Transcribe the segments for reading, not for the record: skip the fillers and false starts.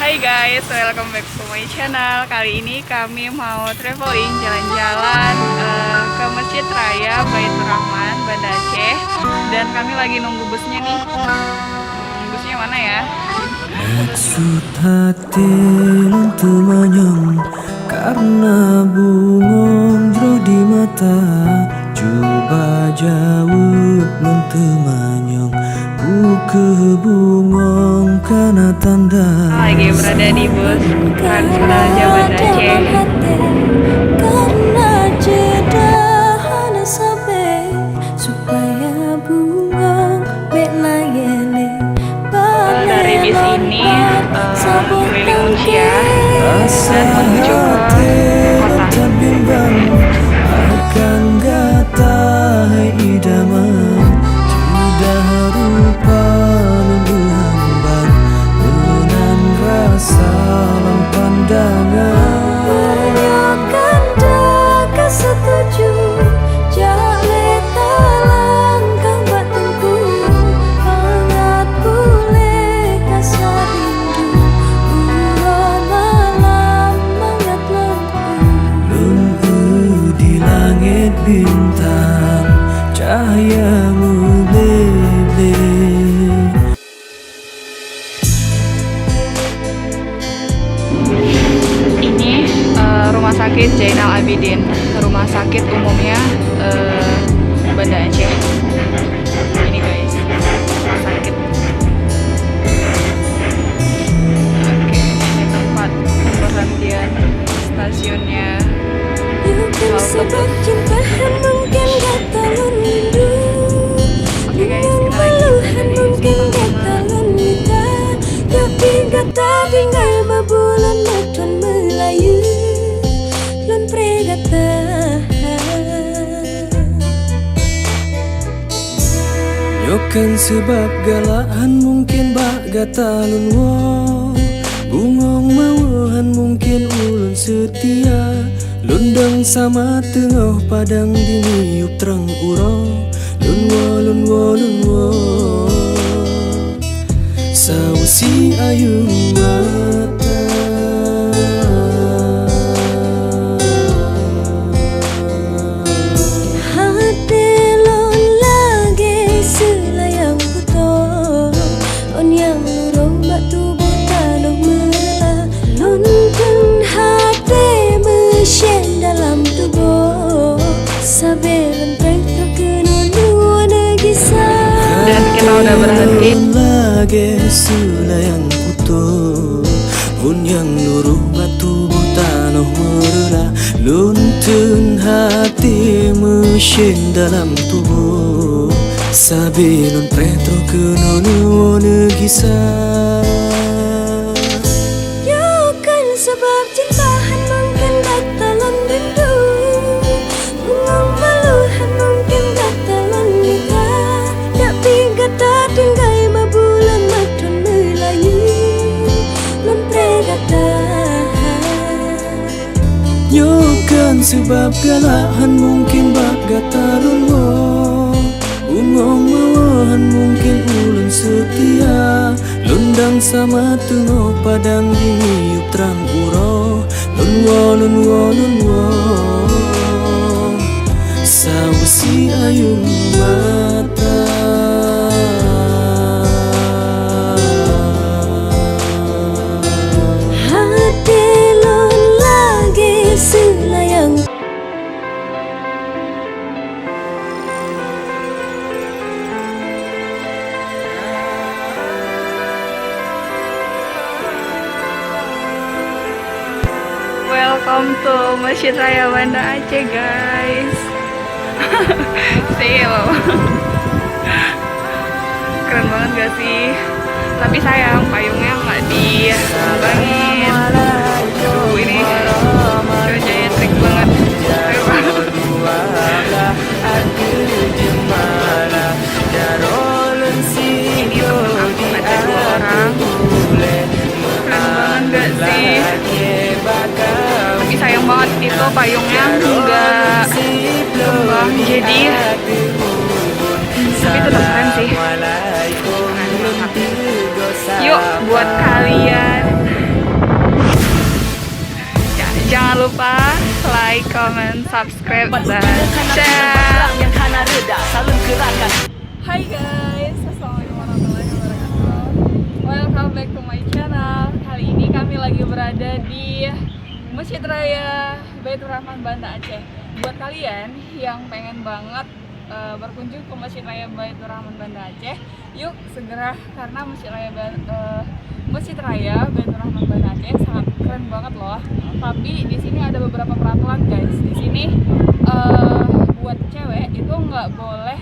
Hai guys, welcome back to my channel. Kali ini kami mau traveling jalan-jalan ke Masjid Raya Baitur Rahman, Banda Aceh. Dan kami lagi nunggu busnya nih. Busnya mana ya? Maksud hati untuk manyong karena bungong jro di mata. Coba jauh untuk manyong buke bungong karena tanda. Lagi berada di bus Transbanda Banda Aceh. Karena jeda hana sampai supaya bungong belayani. Dari bis ini keliling Unsia dan menuju ke kota. Bimbang akan gatai idaman sudah rupa luluhamban menan rasa dalam pandangan Menyokan dah kesetuju jale talang kang batungku hangat boleh rasa rindu bulan malam mangat lampu lumpu di langit bintang cahayamu lele. Ini rumah sakit Zainal Abidin, rumah sakit umumnya Banda Aceh. Ini guys, rumah sakit. Oke, ini tempat pemberhentian stasiunnya. Bukan sebab cinta mungkin kata rindu. Oke guys, kita lagi Maluhan mungkin kata wanita. Tapi kata tinggal mabulan matron Melayu Lon pregata Yokan sebab galahan mungkin bak gatalun wo. Bungong mawahan mungkin ulun setia. Lundang sama tengah padang diniup terang uro. Lun wo sausi ayu mata. Hati lon lagi selayang puto On yang lurung batu botanoh merah Lontun hati mesyen dalam tubuh Sabelon prengka kenunu negisah Dan kita udah berhenti. Lagi selayang putu Un yang luruh batu butanoh merela. Luntun hati mesin dalam tubuh Sabilun pretro kenonu negisah. Yokan sebab cintahan mungkin katalan rindu Bungong maluhan mungkin katalan nikah Tapi kata tinggal mabulan matron Melayu Lon pregata Yokan sebab galahan mungkin bak gatalun wo. Ungong mawahan mungkin ulun setia. Lundang sama tengok padang diniup terang uro. Lun wo sausi ayu mata. Hati lon lagi selayang Welcome to Masjid Raya Banda Aceh guys. Say hello. Keren banget gak sih? Tapi sayang payungnya nggak dibangin. Aduh ini cuacanya trik banget. Ini temen aku ada 2 orang. Keren banget gak sih? Tapi sayang banget itu payungnya nggak kembang jadi. Tapi tetap keren sih. Keren banget. Yuk buat kalian Jangan lupa like, comment, subscribe, dan share. Hai guys, assalamualaikum warahmatullahi wabarakatuh. Welcome back to my channel. Kali ini kami lagi berada di Masjid Raya Baitur Rahman, Banda Aceh. Buat kalian yang pengen banget berkunjung ke Masjid Raya Baitur Rahman, Banda Aceh, yuk segera, karena Masjid Raya Baitur Rahman, Banda Aceh sangat keren banget loh. Tapi di sini ada beberapa peraturan guys. Di sini buat cewek itu nggak boleh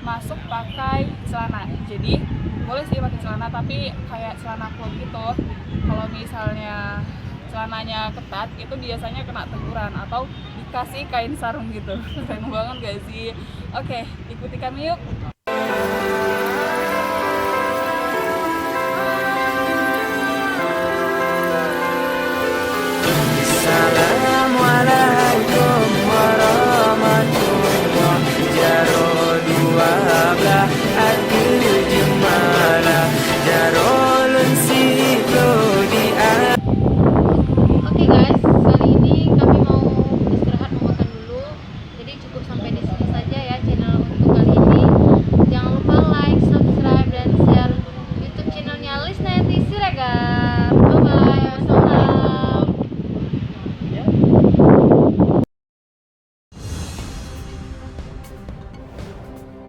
masuk pakai celana. Jadi boleh sih pakai celana, tapi kayak celana clot gitu. Kalau misalnya celananya ketat, itu biasanya kena teguran atau dikasih kain sarung gitu. Keren banget gak sih? Oke, ikuti kami yuk. Assalamualaikum warahmatullah. Jaro dua belah hati jemalah, jaro lensito di Oke guys, kali ini kami mau istirahat, mau makan dulu. Jadi cukup sampai di sini saja ya channel untuk kali ini. Jangan lupa like, subscribe, dan share YouTube channelnya Lisna Tisir ya guys.